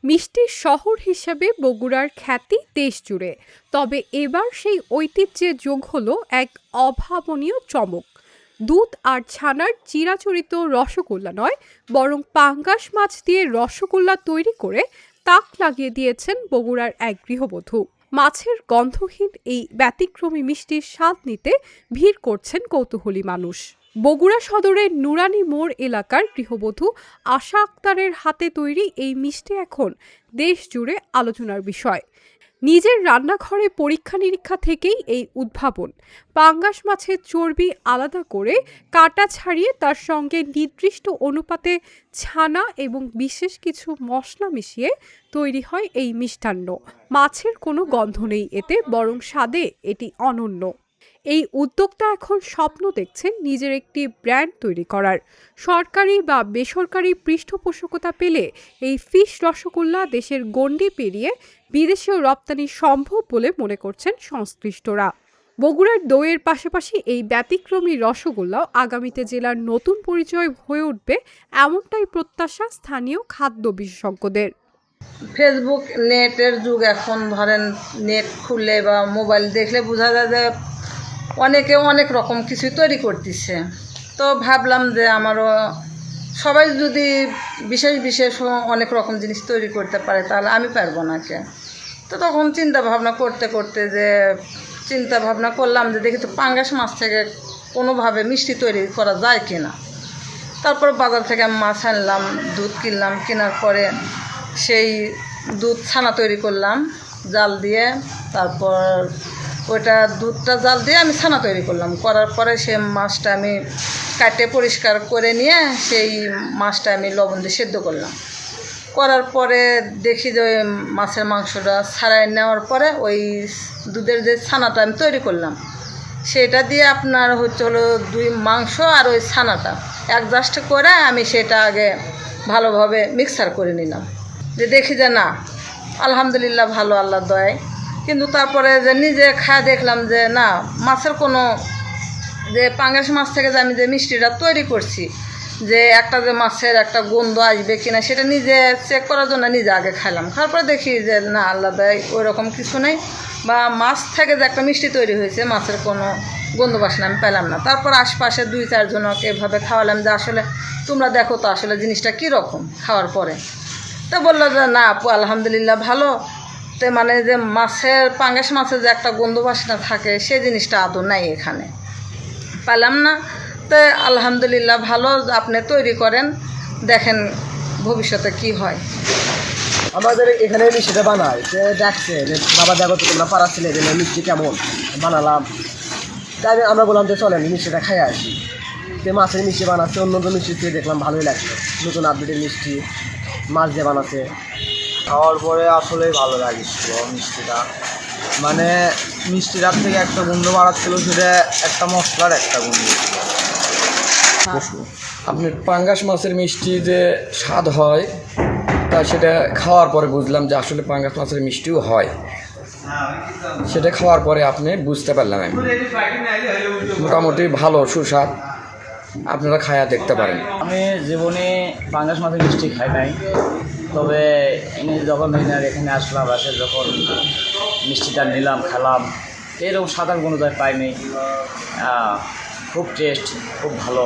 মিষ্টির শহর হিসেবে বগুড়ার খ্যাতি দেশ জুড়ে। তবে এবার সেই ঐতিহ্যে যোগ হলো এক অভাবনীয় চমক। দুধ আর ছানার চিরাচরিত রসগোল্লা নয়, বরং পাঙ্গাস মাছ দিয়ে রসগোল্লা তৈরি করে তাক লাগিয়ে দিয়েছেন বগুড়ার এক গৃহবধূ। মাছের গন্ধহীন এই ব্যতিক্রমী মিষ্টির স্বাদ নিতে ভিড় করছেন কৌতূহলী মানুষ। বগুড়া সদরের নুরানি মোড় এলাকার গৃহবধূ আশা আক্তারের হাতে তৈরি এই মিষ্টি এখন দেশ জুড়ে আলোচনার বিষয়। নিজের রান্নাঘরে পরীক্ষা নিরীক্ষা থেকেই এই উদ্ভাবন। পাঙ্গাস মাছের চর্বি আলাদা করে কাটা ছাড়িয়ে তার সঙ্গে নির্দিষ্ট অনুপাতে ছানা এবং বিশেষ কিছু মশলা মিশিয়ে তৈরি হয় এই মিষ্টান্ন। মাছের কোনো গন্ধ নেই এতে, বরং স্বাদে এটি অনন্য। এই উদ্যোক্তা এখন স্বপ্ন দেখছেন নিজের একটি ব্র্যান্ড তৈরি করার। সরকারি বা বেসরকারি পৃষ্ঠপোষকতা পেলে এই ফিশ রসগোল্লা দেশের গণ্ডি পেরিয়ে বিদেশেও রপ্তানি সম্ভব বলে মনে করছেন সংশ্লিষ্টরা। বগুড়ার দইয়ের পাশাপাশি এই ব্যতিক্রমী রসগোল্লাও আগামীতে জেলার নতুন পরিচয় হয়ে উঠবে, এমনটাই প্রত্যাশা স্থানীয় খাদ্য বিশেষজ্ঞদের। ফেসবুক নেটের যুগ, এখন ধরেন নেট খুললে বা মোবাইল দেখলে বোঝা যায় যে অনেকে অনেক রকম কিছুই তৈরি করতেছে। তো ভাবলাম যে আমারও সবাই যদি বিশেষ বিশেষ অনেক রকম জিনিস তৈরি করতে পারে তাহলে আমি পারবো না কে। তো তখন চিন্তা ভাবনা করলাম যে দেখি তো পাঙ্গাস মাছ থেকে কোনোভাবে মিষ্টি তৈরি করা যায় কিনা। তারপর বাজার থেকে আমি মাছ আনলাম, দুধ কিনলাম, কেনার পরে সেই দুধ ছানা তৈরি করলাম জাল দিয়ে। তারপর ওইটা দুধটা জাল দিয়ে আমি ছানা তৈরি করলাম। করার পরে সেই মাছটা আমি কাটে পরিষ্কার করে নিয়ে সেই মাছটা আমি লবণ দিয়ে সেদ্ধ করলাম। করার পরে দেখি যে ওই মাছের মাংসটা ছাড়াই নেওয়ার পরে ওই দুধের যে ছানাটা আমি তৈরি করলাম সেটা দিয়ে আপনার হলো মাংস আর ওই ছানাটা অ্যাডজাস্ট করে আমি সেটা আগে ভালোভাবে মিক্সার করে নিলাম। যে দেখি যে না, আলহামদুলিল্লাহ ভালো, আল্লাহর দয়ায়। কিন্তু তারপরে যে নিজে খায় দেখলাম যে না, মাছের কোনো যে পাঙ্গাস মাছ থেকে যে আমি যে মিষ্টিটা তৈরি করছি যে একটা যে মাছের একটা গন্ধ আসবে কিনা সেটা নিজে চেক করার জন্য নিজে আগে খাইলাম। খাওয়ার পরে দেখি যে না, আল্লাহ দয়ায় ওই রকম কিছু নেই, বা মাছ থেকে যে একটা মিষ্টি তৈরি হয়েছে মাছের কোনো গন্ধ বাসনা আমি পেলাম না। তারপর আশপাশে 2-4 জনকে এভাবে খাওয়ালাম যে আসলে তোমরা দেখো তো আসলে জিনিসটা কীরকম। খাওয়ার পরে তো বললো যে না আপু, আলহামদুলিল্লাহ ভালো। তো মানে যে মাছের পাঙ্গাস মাছের যে একটা গন্ধ বাসনা থাকে সেই জিনিসটা আদৌ নাই, এখানে পেলাম না। তো আলহামদুলিল্লাহ ভালো, আপনি তৈরি করেন, দেখেন ভবিষ্যতে কি হয়। আমাদের এখানে মিষ্টিটা বানায়, সে দেখছে যে বাবা দেখো তো তোমরা পাড়া ছেলে দিলে মিষ্টি কেমন বানালাম। তাই আমরা বললাম যে চলেন মিষ্টিটা খাই আসি। যে মাছের মিষ্টি বানাচ্ছে, অন্য মিষ্টি খেয়ে দেখলাম ভালোই লাগছে, নতুন আপডেটের মিষ্টি মাছ দিয়ে বানাচ্ছে। খাওয়ার পরে আসলেই ভালো লাগছিল মিষ্টিটা। মানে মিষ্টিটার থেকে একটা গন্ধ বাড়াচ্ছিল, সেটা একটা মশলার একটা গন্ধ। আপনি পাঙ্গাস মাছের মিষ্টি যে স্বাদ হয় তা সেটা খাওয়ার পরে বুঝলাম যে আসলে পাঙ্গাস মাছের মিষ্টিও হয়। সেটা খাওয়ার পরে আপনি বুঝতে পারলাম আমি মোটামুটি ভালো সুস্বাদ, আপনারা খায়া দেখতে পারেন। আমি জীবনে পাঙ্গাস মাছের মিষ্টি খাই নাই, তবে যখন এখানে আসলাম, আসে যখন মিষ্টিটা নিলাম খেলাম, এরকম সাধারণ কোনো জায়গায় পাইনি। খুব টেস্ট, খুব ভালো।